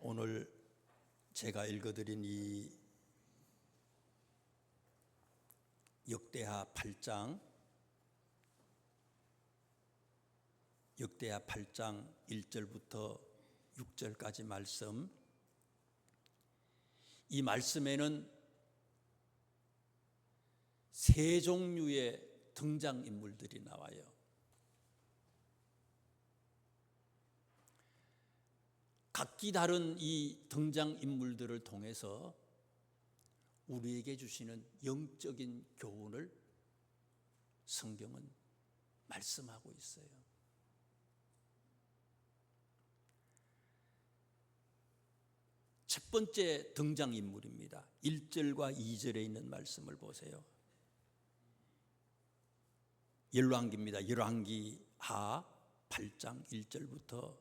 오늘 제가 읽어드린 이 역대하 8장 1절부터 6절까지 말씀, 이 말씀에는 세 종류의 등장인물들이 나와요. 각기 다른 이 등장인물들을 통해서 우리에게 주시는 영적인 교훈을 성경은 말씀하고 있어요. 첫 번째 등장인물입니다. 1절과 2절에 있는 말씀을 보세요. 열왕기입니다. 열왕기하 8장 1절부터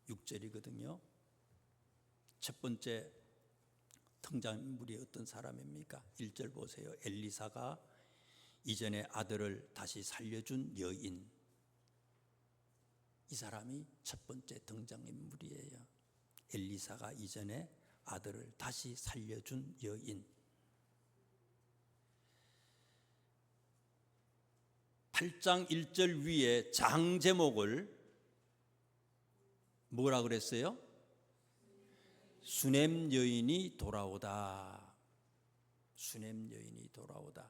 6절이거든요. 첫 번째 등장인물이 어떤 사람입니까? 1절 보세요. 엘리사가 이전에 아들을 다시 살려준 여인, 이 사람이 첫 번째 등장인물이에요. 엘리사가 이전에 아들을 다시 살려준 여인. 8장 1절 위에 장 제목을 뭐라 그랬어요? 수넴 여인이 돌아오다. 수넴 여인이 돌아오다.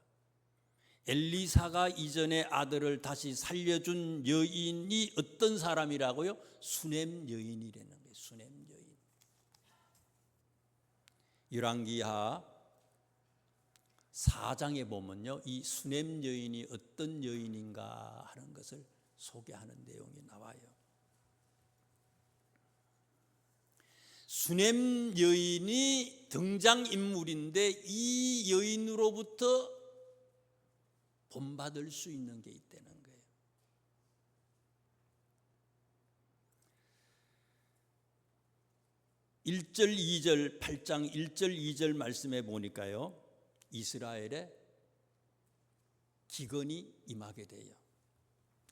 엘리사가 이전에 아들을 다시 살려준 여인이 어떤 사람이라고요? 수넴 여인이라는 거예요. 수넴 여인. 열왕기하 4장에 보면요, 이 수넴 여인이 어떤 여인인가 하는 것을 소개하는 내용이 나와요. 수넴 여인이 등장인물인데 이 여인으로부터 본받을 수 있는 게 있다는 거예요. (1절 2절) 8장 1절 2절 말씀에 보니까요, 이스라엘에 기근이 임하게 돼요.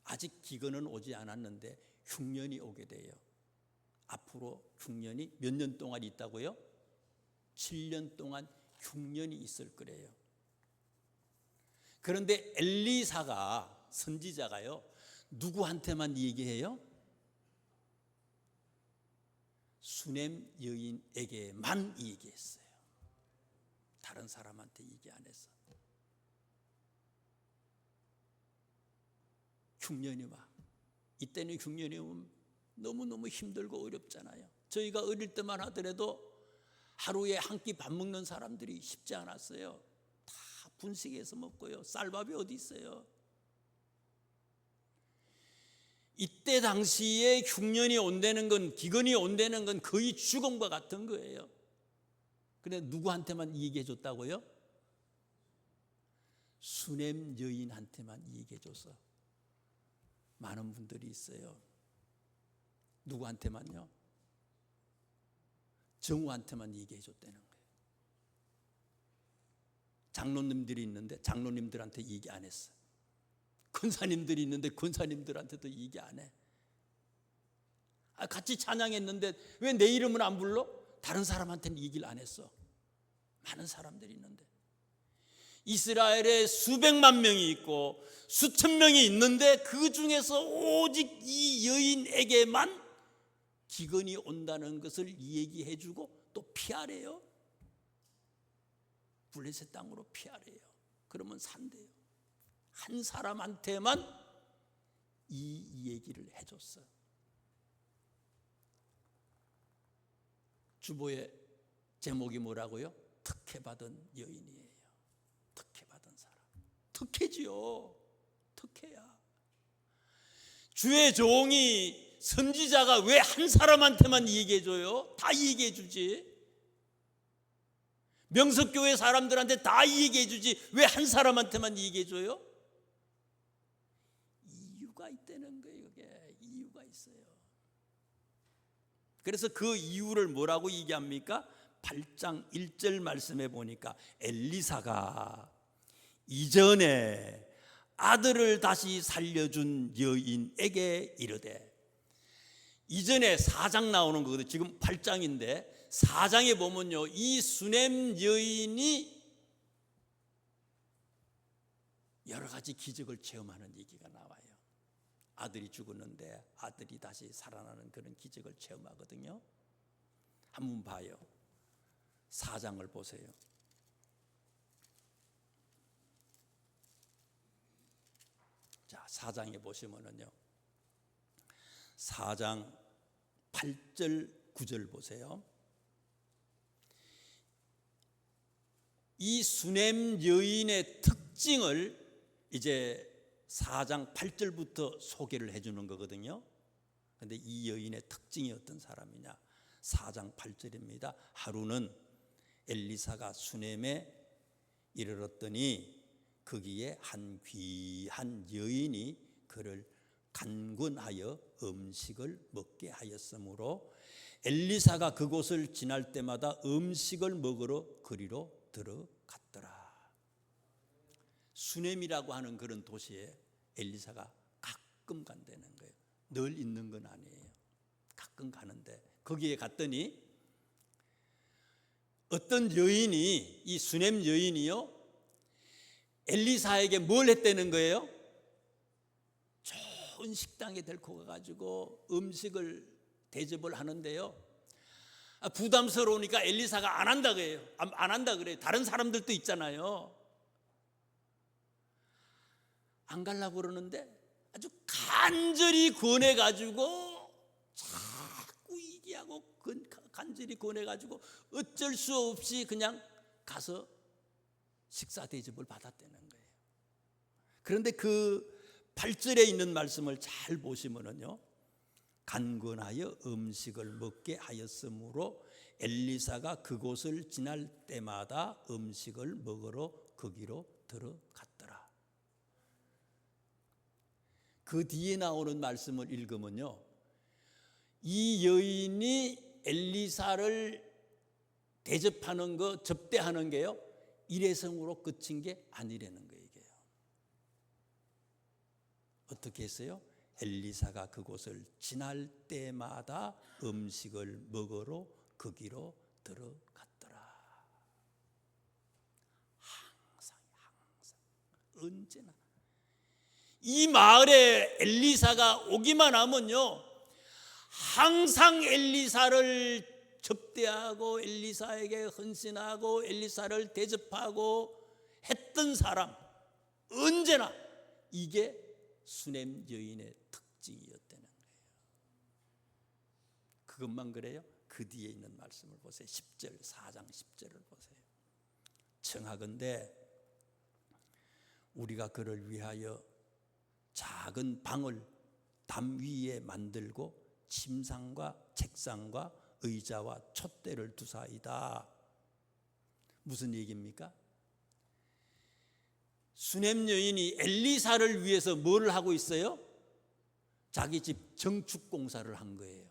아직 기근은 오지 않았는데 흉년이 오게 돼요. 앞으로 흉년이 몇 년 동안 있다고요? 7년 동안 흉년이 있을 거래요. 그런데 엘리사가, 선지자가요, 누구한테만 얘기해요? 수넴 여인에게만 얘기했어요. 다른 사람한테 얘기 안 했어. 흉년이 와. 이때는 흉년이 오면 너무너무 힘들고 어렵잖아요. 저희가 어릴 때만 하더라도 하루에 한 끼 밥 먹는 사람들이 쉽지 않았어요. 다 분식해서 먹고요. 쌀밥이 어디 있어요. 이때 당시에 흉년이 온다는 건, 기근이 온다는 건 거의 죽음과 같은 거예요. 근데 누구한테만 얘기해 줬다고요? 수넴 여인한테만 얘기해 줬어. 많은 분들이 있어요. 누구한테만요? 정우한테만 얘기해 줬다는 거예요. 장로님들이 있는데 장로님들한테 얘기 안 했어. 권사님들이 있는데 권사님들한테도 얘기 안 해. 같이 찬양했는데 왜 내 이름은 안 불러? 다른 사람한테는 얘기를 안 했어. 많은 사람들이 있는데, 이스라엘에 수백만 명이 있고 수천 명이 있는데 그 중에서 오직 이 여인에게만 기근이 온다는 것을 얘기해 주고 또 피하래요. 블레셋 땅으로 피하래요. 그러면 산대요. 한 사람한테만 이 얘기를 해줬어. 주보의 제목이 뭐라고요? 특혜받은 여인이에요. 특혜받은 사람. 특혜지요. 특혜야. 주의 종이, 선지자가 왜 한 사람한테만 얘기해줘요? 다 얘기해주지. 명석교회 사람들한테 다 얘기해주지 왜 한 사람한테만 얘기해줘요? 이유가 있다는 거예요. 이게 이유가 있어요. 그래서 그 이유를 뭐라고 얘기합니까? 8장 1절 말씀에 보니까 엘리사가 이전에 아들을 다시 살려준 여인에게 이르되, 이전에 4장 나오는 거거든요. 지금 8장인데 4장에 보면요, 이 수냄 여인이 여러 가지 기적을 체험하는 얘기가 나와요. 아들이 죽었는데 아들이 다시 살아나는 그런 기적을 체험하거든요. 한번 봐요. 4장을 보세요. 자, 4장에 보시면은요, 4장 8절 9절 보세요. 이 수냄 여인의 특징을 이제 4장 8절부터 소개를 해주는 거거든요. 그런데 이 여인의 특징이 어떤 사람이냐? 4장 8절입니다. 하루는 엘리사가 수냄에 이르렀더니 거기에 한 귀한 여인이 그를 간군하여 음식을 먹게 하였으므로 엘리사가 그곳을 지날 때마다 음식을 먹으러 그리로 들어갔더라. 수냄이라고 하는 그런 도시에 엘리사가 가끔 간다는 거예요. 늘 있는 건 아니에요. 가끔 가는데 거기에 갔더니 어떤 여인이, 이 수냄 여인이요, 엘리사에게 뭘 했다는 거예요? 좋은 식당에 데리고 가가지고 음식을 대접을 하는데요, 부담스러우니까 엘리사가 안 한다 그래요. 안 한다 그래요. 다른 사람들도 있잖아요. 안 가려고 그러는데 아주 간절히 권해가지고, 자꾸 얘기하고 간절히 권해가지고 어쩔 수 없이 그냥 가서 식사 대접을 받았다는 거예요. 그런데 그 8절에 있는 말씀을 잘 보시면은요, 간근하여 음식을 먹게 하였으므로 엘리사가 그곳을 지날 때마다 음식을 먹으러 거기로 들어갔더라. 그 뒤에 나오는 말씀을 읽으면요, 이 여인이 엘리사를 대접하는 거, 접대하는 게요, 일회성으로 끝인 게 아니라는 거예요. 어떻게 했어요? 엘리사가 그곳을 지날 때마다 음식을 먹으러 거기로 들어갔더라. 항상 언제나 이 마을에 엘리사가 오기만 하면요, 항상 엘리사를 접대하고 엘리사에게 헌신하고 엘리사를 대접하고 했던 사람, 언제나 이게 수냄 여인의 특징이었다는 거예요. 그것만 그래요? 그 뒤에 있는 말씀을 보세요. 10절, 4장 10절을 보세요. 청하건대 우리가 그를 위하여 작은 방을 담 위에 만들고 침상과 책상과 의자와 촛대를 두사이다. 무슨 얘기입니까? 수냄 여인이 엘리사를 위해서 뭘 하고 있어요? 자기 집 정축 공사를 한 거예요.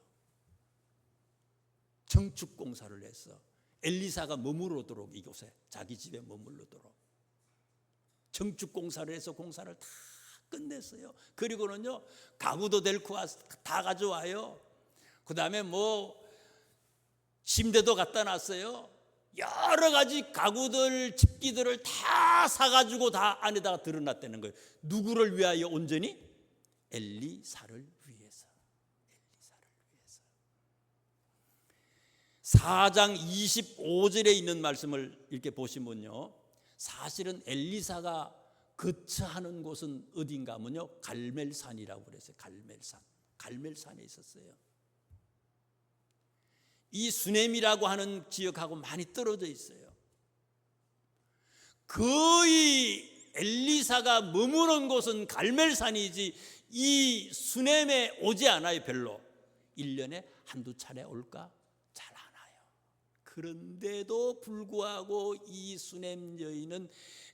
정축 공사를 했어. 엘리사가 머무르도록, 이곳에 자기 집에 머무르도록 정축 공사를 해서 공사를 다 끝냈어요. 그리고는요, 가구도 데리고 와서 다 가져와요. 그 다음에 뭐 침대도 갖다 놨어요. 여러 가지 가구들, 집기들을 다 사가지고 다 안에다가 들어놨다는 거예요. 누구를 위하여? 온전히 엘리사를 위해서. 엘리사를 위해서. 4장 25절에 있는 말씀을 이렇게 보시면요, 사실은 엘리사가 거처하는 곳은 어딘가 하면요, 갈멜산이라고 그랬어요. 갈멜산에 있었어요. 이 수냄이라고 하는 지역하고 많이 떨어져 있어요. 거의 엘리사가 머무는 곳은 갈멜산이지 이 수냄에 오지 않아요. 별로. 1년에 한두 차례 올까? 잘 안 와요. 그런데도 불구하고 이 수냄 여인은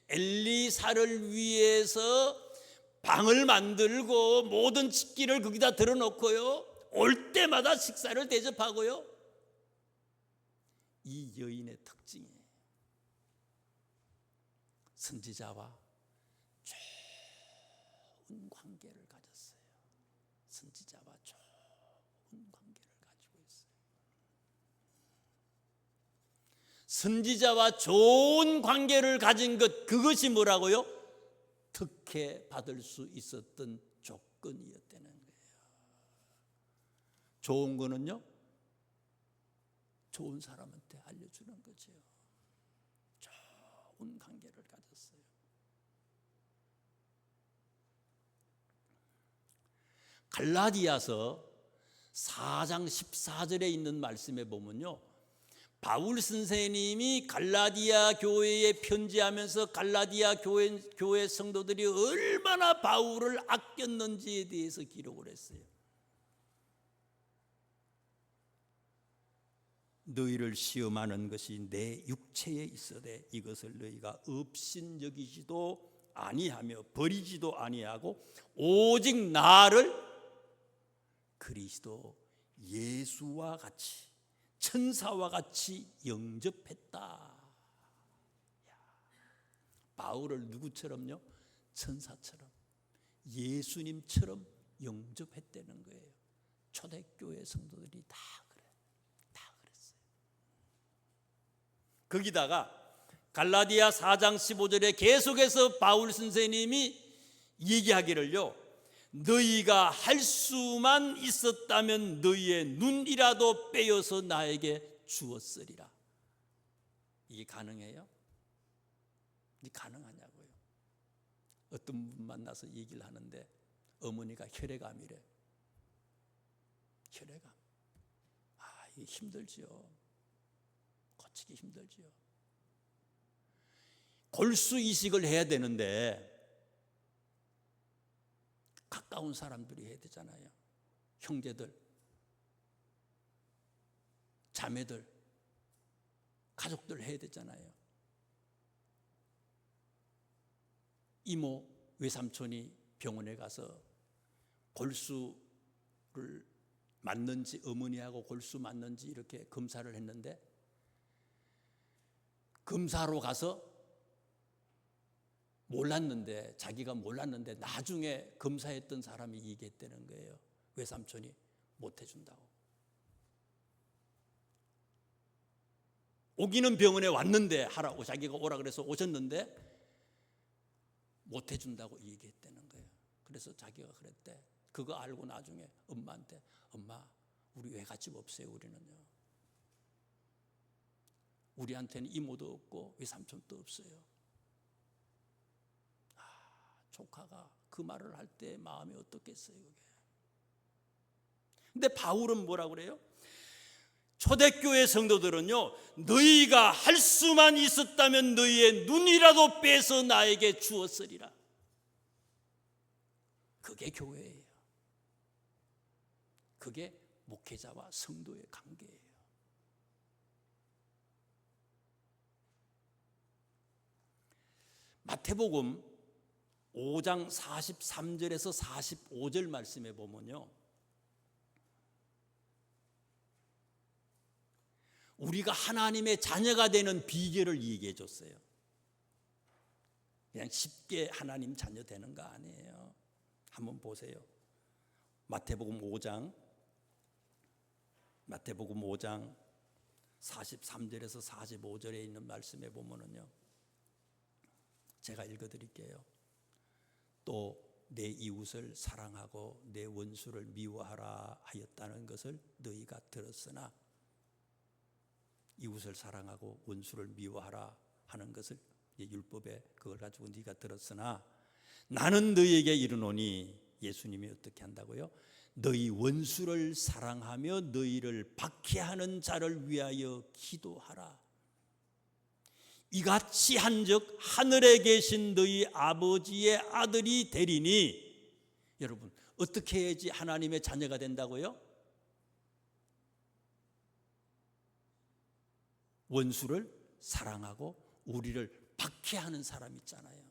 엘리사를 위해서 방을 만들고 모든 집기를 거기다 들어놓고요, 올 때마다 식사를 대접하고요. 이 여인의 특징이에요. 선지자와 좋은 관계를 가졌어요. 선지자와 좋은 관계. 선지자와 좋은 관계를 가진 것, 그것이 뭐라고요? 특혜받을 수 있었던 조건이었다는 거예요. 좋은 거는요, 좋은 사람한테 알려주는 거죠. 좋은 관계를 가졌어요. 갈라디아서 4장 14절에 있는 말씀에 보면요, 바울 선생님이 갈라디아 교회에 편지하면서 갈라디아 교회 성도들이 얼마나 바울을 아꼈는지에 대해서 기록을 했어요. 너희를 시험하는 것이 내 육체에 있어되 이것을 너희가 업신여기지도 아니하며 버리지도 아니하고 오직 나를 그리스도 예수와 같이 천사와 같이 영접했다. 바울을 누구처럼요? 천사처럼, 예수님처럼 영접했다는 거예요. 초대교회 성도들이 다 그랬어요. 거기다가 갈라디아 4장 15절에 계속해서 바울 선생님이 얘기하기를요, 너희가 할 수만 있었다면 너희의 눈이라도 빼어서 나에게 주었으리라. 이게 가능해요? 이게 가능하냐고요. 어떤 분 만나서 얘기를 하는데 어머니가 혈액암이래. 혈액암. 이게 힘들지요. 고치기 힘들지요. 골수 이식을 해야 되는데 가까운 사람들이 해야 되잖아요. 형제들, 자매들, 가족들 해야 되잖아요. 이모, 외삼촌이 병원에 가서 골수를 맞는지, 어머니하고 골수 맞는지 이렇게 검사를 했는데, 검사로 가서 몰랐는데, 자기가 몰랐는데 나중에 검사했던 사람이 얘기했다는 거예요. 외삼촌이 못 해준다고. 오기는 병원에 왔는데 하라고 자기가 오라 그래서 오셨는데 못 해준다고 얘기했다는 거예요. 그래서 자기가 그랬대. 그거 알고 나중에 엄마한테, 엄마 우리 외갓집 없어요. 우리는요. 우리한테는 이모도 없고 외삼촌도 없어요. 조카가 그 말을 할 때 마음이 어떻겠어요, 그게. 근데 바울은 뭐라고 그래요? 초대교회 성도들은요, 너희가 할 수만 있었다면 너희의 눈이라도 빼서 나에게 주었으리라. 그게 교회예요. 그게 목회자와 성도의 관계예요. 마태복음 5장 43절에서 45절 말씀에 보면요, 우리가 하나님의 자녀가 되는 비결을 얘기해 줬어요. 그냥 쉽게 하나님 자녀 되는 거 아니에요. 한번 보세요. 마태복음 5장 43절에서 45절에 있는 말씀에 보면은요, 제가 읽어드릴게요. 또 내 이웃을 사랑하고 내 원수를 미워하라 하였다는 것을 너희가 들었으나, 이웃을 사랑하고 원수를 미워하라 하는 것을 율법에 그걸 가지고 네가 들었으나 나는 너희에게 이르노니, 예수님이 어떻게 한다고요? 너희 원수를 사랑하며 너희를 박해하는 자를 위하여 기도하라. 이같이 한즉 하늘에 계신 너희 아버지의 아들이 되리니. 여러분, 어떻게 해야지 하나님의 자녀가 된다고요? 원수를 사랑하고 우리를 박해하는 사람 있잖아요.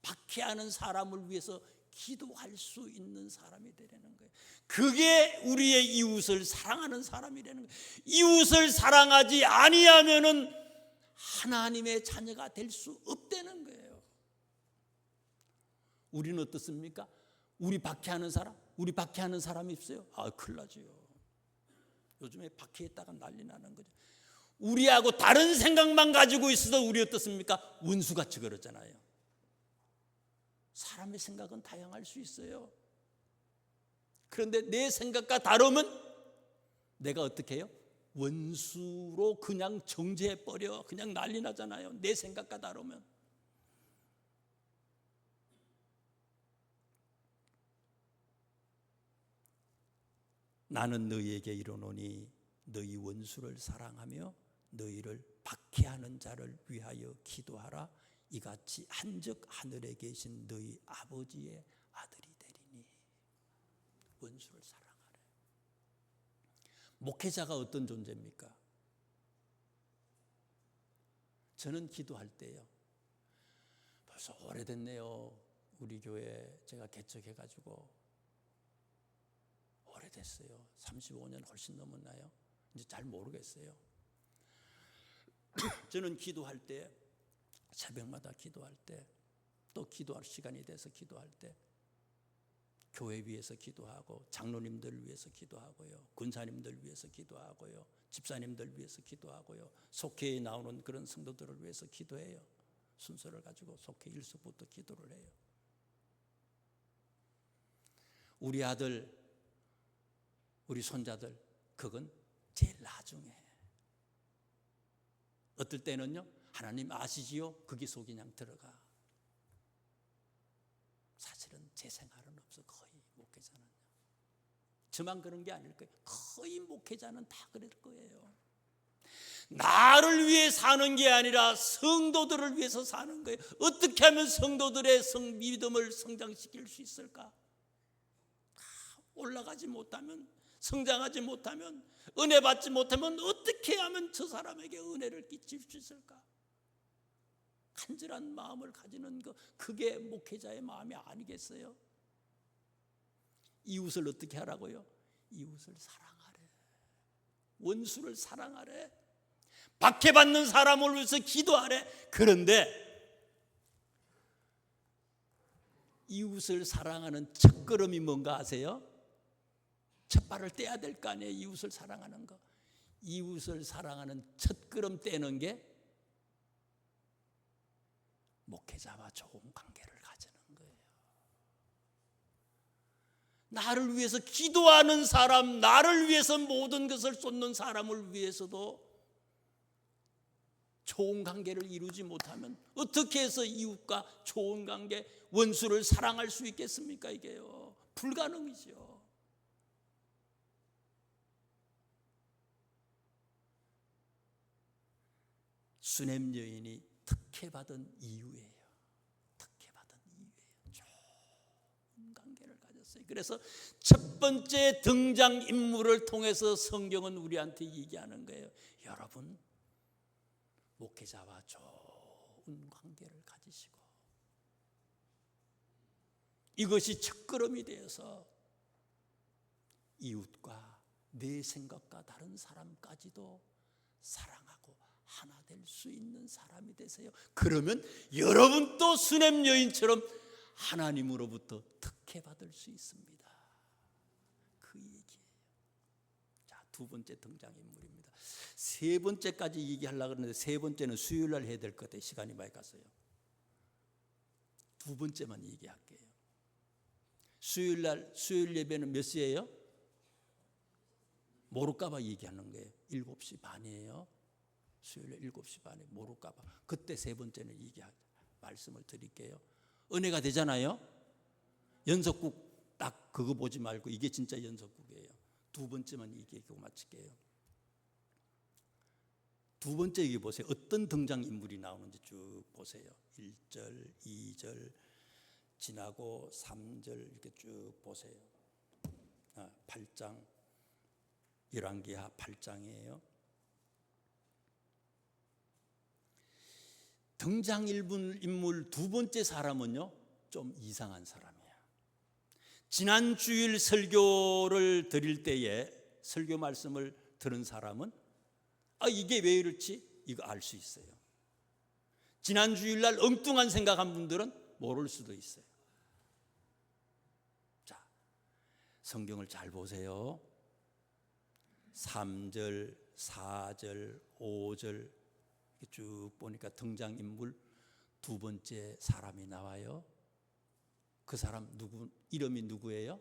박해하는 사람을 위해서 기도할 수 있는 사람이 되라는 거예요. 그게 우리의 이웃을 사랑하는 사람이라는 거예요. 이웃을 사랑하지 아니하면은 하나님의 자녀가 될 수 없다는 거예요. 우리는 어떻습니까? 우리 박해하는 사람이 있어요? 큰일 나지요. 요즘에 박해했다가 난리 나는 거죠. 우리하고 다른 생각만 가지고 있어도 우리 어떻습니까? 원수같이 그렇잖아요. 사람의 생각은 다양할 수 있어요. 그런데 내 생각과 다르면 내가 어떻게 해요? 원수로 그냥 정죄해버려. 그냥 난리 나잖아요. 내 생각과 다르면. 나는 너희에게 이르노니 너희 원수를 사랑하며 너희를 박해하는 자를 위하여 기도하라. 이같이 한즉 하늘에 계신 너희 아버지의 아들이 되리니. 원수를 사랑하래. 목회자가 어떤 존재입니까? 저는 기도할 때요, 벌써 오래됐네요. 우리 교회 제가 개척해가지고 오래됐어요. 35년 훨씬 넘었나요? 이제 잘 모르겠어요. 저는 기도할 때, 새벽마다 기도할 때, 또 기도할 시간이 돼서 기도할 때 교회 위해서 기도하고, 장로님들 위해서 기도하고요, 군사님들 위해서 기도하고요, 집사님들 위해서 기도하고요, 속회에 나오는 그런 성도들을 위해서 기도해요. 순서를 가지고 속회 1수부터 기도를 해요. 우리 아들, 우리 손자들, 그건 제일 나중에. 어떨 때는요, 하나님 아시지요? 거기 속이 그냥 들어가. 사실은 제 생활은 없어. 거의 목회자는요. 저만 그런 게 아닐 거예요. 거의 목회자는 다 그럴 거예요. 나를 위해 사는 게 아니라 성도들을 위해서 사는 거예요. 어떻게 하면 성도들의 믿음을 성장시킬 수 있을까? 올라가지 못하면, 성장하지 못하면, 은혜 받지 못하면 어떻게 하면 저 사람에게 은혜를 끼칠 수 있을까? 간절한 마음을 가지는 거, 그게 목회자의 마음이 아니겠어요? 이웃을 어떻게 하라고요? 이웃을 사랑하래. 원수를 사랑하래. 박해받는 사람을 위해서 기도하래. 그런데 이웃을 사랑하는 첫걸음이 뭔가 아세요? 첫 발을 떼야 될 거 아니에요. 이웃을 사랑하는 거. 이웃을 사랑하는 첫걸음 떼는 게 목회자와 좋은 관계를 가지는 거예요. 나를 위해서 기도하는 사람, 나를 위해서 모든 것을 쏟는 사람을 위해서도 좋은 관계를 이루지 못하면 어떻게 해서 이웃과 좋은 관계, 원수를 사랑할 수 있겠습니까? 이게요, 불가능이죠. 수냄 여인이 특혜받은 이유예요. 특혜받은 이유예요. 좋은 관계를 가졌어요. 그래서 첫 번째 등장인물을 통해서 성경은 우리한테 얘기하는 거예요. 여러분, 목회자와 좋은 관계를 가지시고, 이것이 첫걸음이 되어서 이웃과 내 생각과 다른 사람까지도 사랑하고 하나 될 수 있는 사람이 되세요. 그러면 여러분도 수냄 여인처럼 하나님으로부터 특혜받을 수 있습니다. 그 얘기예요. 자, 두 번째 등장인물입니다. 세 번째까지 얘기하려고 하는데 세 번째는 수요일 날 해야 될 것 같아요. 시간이 많이 갔어요. 두 번째만 얘기할게요. 수요일 날, 수요일 예배는 몇 시예요? 모를까봐 얘기하는 거예요. 7시 반이에요. 수요일에 7시 반에 모를까봐. 그때 세 번째는 말씀을 드릴게요. 은혜가 되잖아요. 연속국 딱 그거 보지 말고 이게 진짜 연속국이에요. 두 번째만 얘기하고 마칠게요. 두 번째 얘기 보세요. 어떤 등장인물이 나오는지 쭉 보세요. 1절, 2절 지나고 3절 이렇게 쭉 보세요. 8장, 열왕기하 8장이에요. 등장인물 두 번째 사람은요, 좀 이상한 사람이에요. 지난 주일 설교를 드릴 때에 설교 말씀을 들은 사람은 이게 왜 이렇지? 이거 알 수 있어요. 지난 주일날 엉뚱한 생각한 분들은 모를 수도 있어요. 자, 성경을 잘 보세요. 3절, 4절, 5절 쭉 보니까 등장인물 두 번째 사람이 나와요. 그 사람 이름이 누구예요?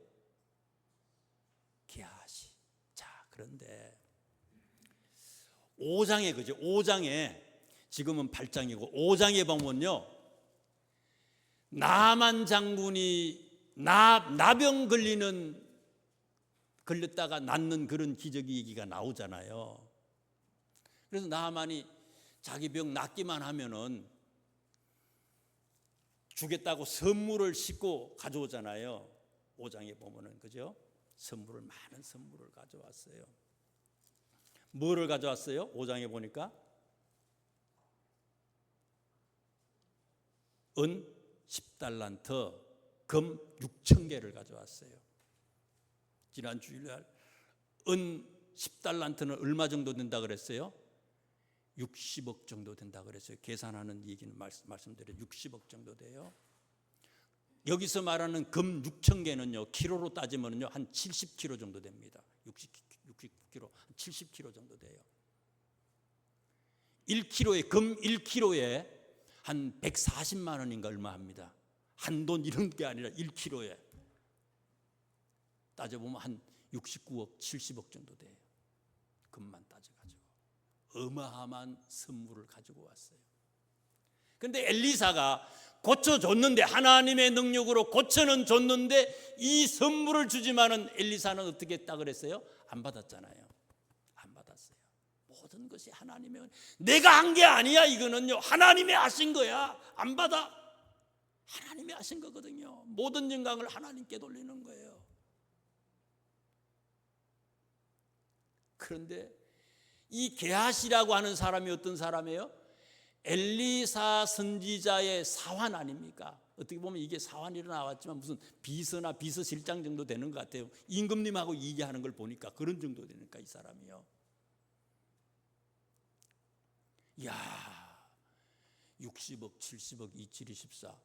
게하시. 자, 그런데 5장에 그죠? 5장에 지금은 8장이고 5장에 보면요, 나만 장군이 나병 걸렸다가 낫는 그런 기적의 얘기가 나오잖아요. 그래서 나만이 자기 병 낫기만 하면은 주겠다고 선물을 싣고 가져오잖아요. 5장에 보면은 그죠? 많은 선물을 가져왔어요. 뭐를 가져왔어요? 5장에 보니까 은 10달란트, 금 6,000개를 가져왔어요. 지난 주일날 은 10달란트는 얼마 정도 된다 그랬어요? 60억 정도 된다 그랬어요. 계산하는 얘기는 말씀드려요. 60억 정도 돼요. 여기서 말하는 금 6,000개는요, 키로로 따지면요 한 70kg 정도 됩니다. 60kg, 70kg 정도 돼요. 1kg에 금 1kg에 한 140만 원인가 얼마 합니다. 한돈 이런 게 아니라 1kg에 따져보면 한 69억, 70억 정도 돼요. 금만 따져가지고 어마어마한 선물을 가지고 왔어요. 그런데 엘리사가 고쳐줬는데, 하나님의 능력으로 고쳐는 줬는데 이 선물을 주지만은 엘리사는 어떻게 했다 그랬어요? 안 받았잖아요. 안 받았어요. 모든 것이 하나님의, 내가 한 게 아니야. 이거는요 하나님이 하신 거야. 안 받아. 하나님이 하신 거거든요. 모든 영광을 하나님께 돌리는 거예요. 그런데 이 게하시라고 하는 사람이 어떤 사람이에요? 엘리사 선지자의 사환 아닙니까? 어떻게 보면 이게 사환이라 나왔지만 무슨 비서나 비서실장 정도 되는 것 같아요. 임금님하고 얘기하는 걸 보니까 그런 정도 되니까 이 사람이요. 야, 60억, 70억, 27, 24,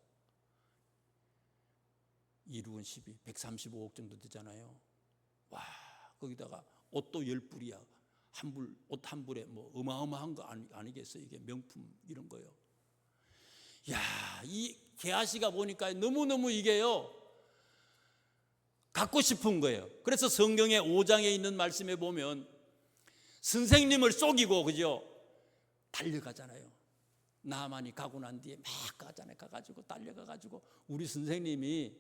2룩은 12, 135억 정도 되잖아요. 와, 거기다가 옷도 10불이야. 옷 한 불에 뭐 어마어마한 거 아니겠어요? 이게 명품 이런 거요. 야, 이 게하시가 보니까 너무너무 이게요 갖고 싶은 거예요. 그래서 성경의 5장에 있는 말씀에 보면 선생님을 속이고 그죠? 달려가잖아요. 나만이 가고 난 뒤에 막 가잖아요. 가가지고 달려가가지고 우리 선생님이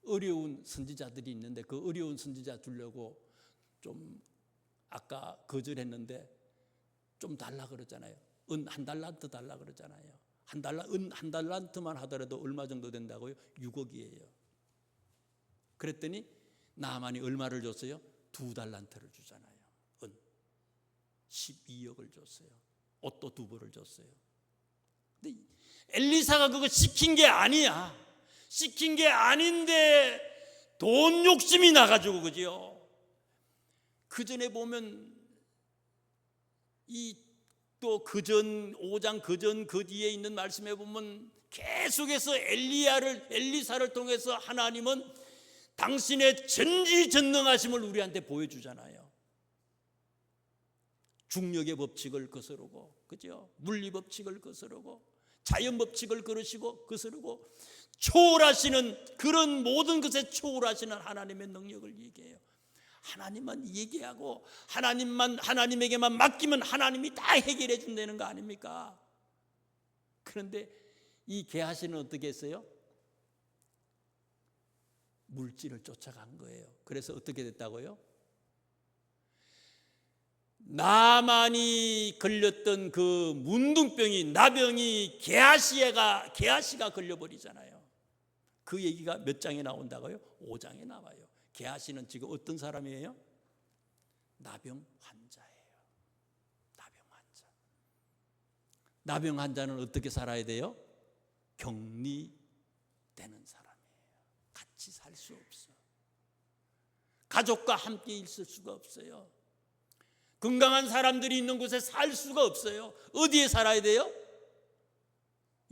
어려운 선지자들이 있는데 그 어려운 선지자 주려고 좀 아까 거절했는데 좀 달라 그러잖아요. 은 한 달란트 달라 그러잖아요. 은 한 달란트만 하더라도 얼마 정도 된다고요? 6억이에요. 그랬더니 나만이 얼마를 줬어요? 2달란트를 주잖아요. 은 12억을 줬어요. 옷도 2벌을 줬어요. 근데 엘리사가 그거 시킨 게 아니야. 시킨 게 아닌데 돈 욕심이 나가지고 그죠? 그 전에 보면 이 또 그전 5장 그 뒤에 있는 말씀에 보면 계속해서 엘리사를 통해서 하나님은 당신의 전지전능하심을 우리한테 보여주잖아요. 중력의 법칙을 거스르고 그죠? 물리 법칙을 거스르고 자연 법칙을 거스르고 초월하시는 그런 모든 것에 초월하시는 하나님의 능력을 얘기해요. 하나님만 얘기하고 하나님에게만 맡기면 하나님이 다 해결해 준다는 거 아닙니까? 그런데 이 게하시는 어떻게 했어요? 물질을 쫓아간 거예요. 그래서 어떻게 됐다고요? 나만이 걸렸던 그 문둥병이 나병이 게하시가 걸려버리잖아요. 그 얘기가 몇 장에 나온다고요? 5장에 나와요. 게하시는 지금 어떤 사람이에요? 나병 환자예요. 나병 환자. 나병 환자는 어떻게 살아야 돼요? 격리되는 사람이에요. 같이 살 수 없어. 가족과 함께 있을 수가 없어요. 건강한 사람들이 있는 곳에 살 수가 없어요. 어디에 살아야 돼요?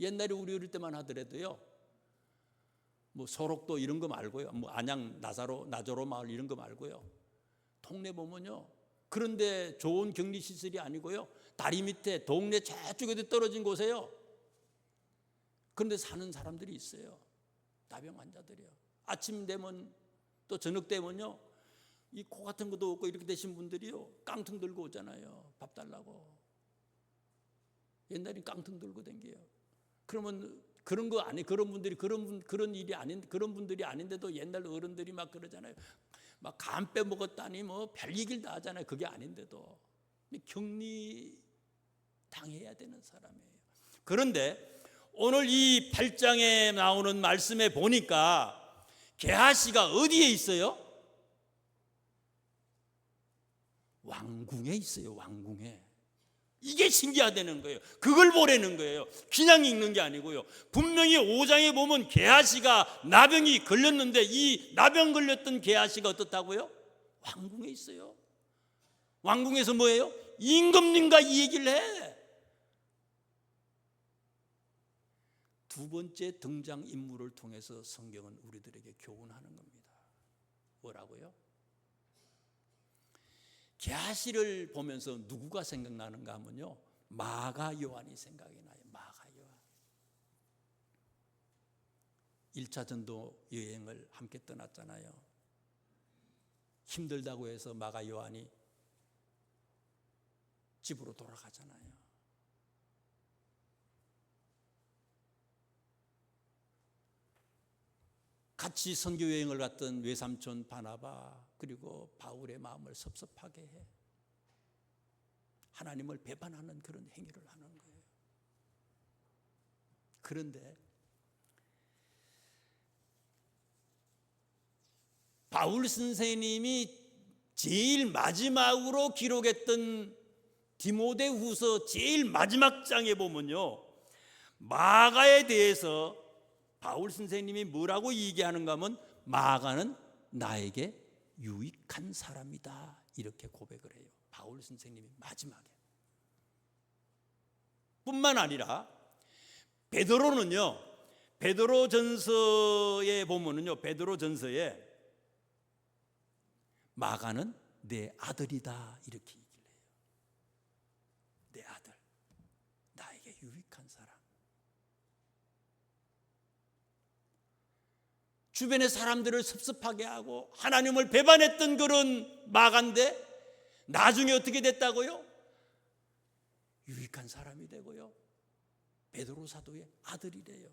옛날에 우리 어릴 때만 하더라도요, 뭐 소록도 이런 거 말고요, 뭐 안양 나조로 마을 이런 거 말고요, 동네 보면요 그런데 좋은 격리시설이 아니고요, 다리 밑에 동네 저쪽에도 떨어진 곳에요. 그런데 사는 사람들이 있어요. 나병 환자들이요. 아침 되면 또 저녁 되면요, 이 코 같은 것도 없고 이렇게 되신 분들이요, 깡통 들고 오잖아요. 밥 달라고. 옛날엔 깡통 들고 댕겨요. 그러면 그런 거 아니, 그런 분들이 그런 일이 아닌, 그런 분들이 아닌데도 옛날 어른들이 막 그러잖아요. 막 간 빼먹었다니 뭐 별 얘기를 다 하잖아요. 그게 아닌데도 격리 당해야 되는 사람이에요. 그런데 오늘 이 8장에 나오는 말씀에 보니까 게하시가 어디에 있어요? 왕궁에 있어요. 왕궁에. 이게 신기하다는 거예요. 그걸 보라는 거예요. 그냥 읽는 게 아니고요. 분명히 5장에 보면 게하시가 나병이 걸렸는데 이 나병 걸렸던 게하시가 어떻다고요? 왕궁에 있어요. 왕궁에서 뭐예요? 임금님과 이 얘기를 해. 두 번째 등장인물을 통해서 성경은 우리들에게 교훈하는 겁니다. 뭐라고요? 게하시를 보면서 누구가 생각나는가 하면요, 마가 요한이 생각이 나요. 마가 요한. 1차 전도 여행을 함께 떠났잖아요. 힘들다고 해서 마가 요한이 집으로 돌아가잖아요. 같이 선교 여행을 갔던 외삼촌 바나바 그리고 바울의 마음을 섭섭하게 해. 하나님을 배반하는 그런 행위를 하는 거예요. 그런데 바울 선생님이 제일 마지막으로 기록했던 디모데후서 제일 마지막 장에 보면요, 마가에 대해서 바울 선생님이 뭐라고 얘기하는가 하면 마가는 나에게 유익한 사람이다 이렇게 고백을 해요. 바울 선생님이 마지막에. 뿐만 아니라 베드로는요, 베드로전서에 보면은요, 베드로전서에 마가는 내 아들이다 이렇게 얘기를 해요. 내 아들, 나에게 유익한 사람. 주변의 사람들을 섭섭하게 하고 하나님을 배반했던 그런 마가인데 나중에 어떻게 됐다고요? 유익한 사람이 되고요, 베드로 사도의 아들이래요.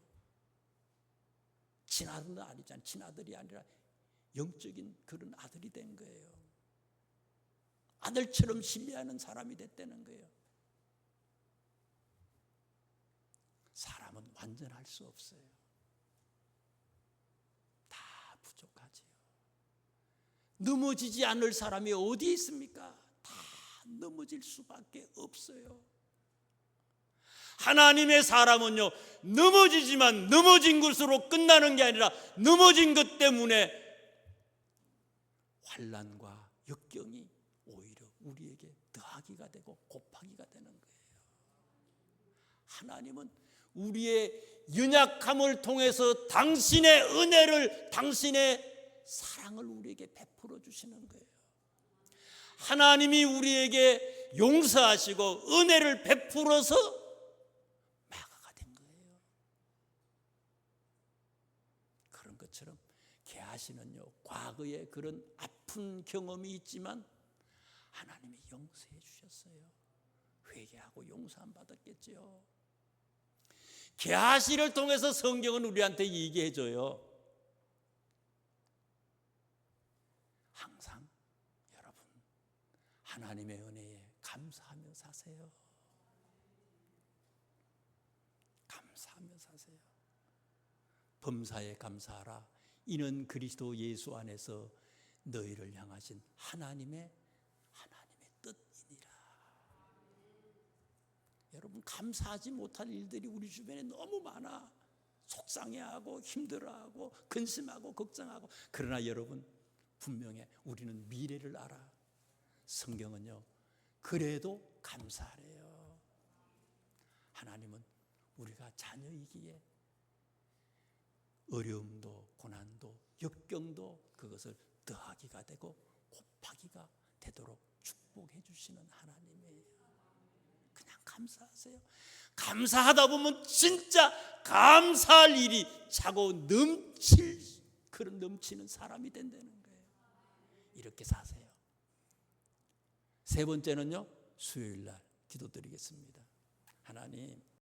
친아들은 아니잖아요. 친아들이 아니라 영적인 그런 아들이 된 거예요. 아들처럼 신뢰하는 사람이 됐다는 거예요. 사람은 완전할 수 없어요. 다 부족하지요. 넘어지지 않을 사람이 어디 있습니까? 다 넘어질 수밖에 없어요. 하나님의 사람은요, 넘어지지만 넘어진 것으로 끝나는 게 아니라 넘어진 것 때문에 환난과 역경이 오히려 우리에게 더하기가 되고 곱하기가 되는 거예요. 하나님은 우리의 연약함을 통해서 당신의 은혜를, 당신의 사랑을 우리에게 베풀어 주시는 거예요. 하나님이 우리에게 용서하시고 은혜를 베풀어서 마가가 된 거예요. 그런 것처럼 게하시는요, 과거에 그런 아픈 경험이 있지만 하나님이 용서해 주셨어요. 회개하고 용서함 받았겠죠. 게하시를 통해서 성경은 우리한테 얘기해 줘요. 항상 여러분 하나님의 은혜에 감사하며 사세요. 감사하며 사세요. 범사에 감사하라. 이는 그리스도 예수 안에서 너희를 향하신 하나님의 뜻이니라. 여러분, 감사하지 못할 일들이 우리 주변에 너무 많아. 속상해하고 힘들어하고 근심하고 걱정하고. 그러나 여러분, 분명해. 우리는 미래를 알아. 성경은요, 그래도 감사하래요. 하나님은 우리가 자녀이기에 어려움도 고난도 역경도 그것을 더하기가 되고 곱하기가 되도록 축복해 주시는 하나님이에요. 그냥 감사하세요. 감사하다 보면 진짜 감사할 일이 차고 넘칠, 그런 넘치는 사람이 된다는 거예요. 이렇게 사세요. 세 번째는요, 수요일 날 기도드리겠습니다. 하나님,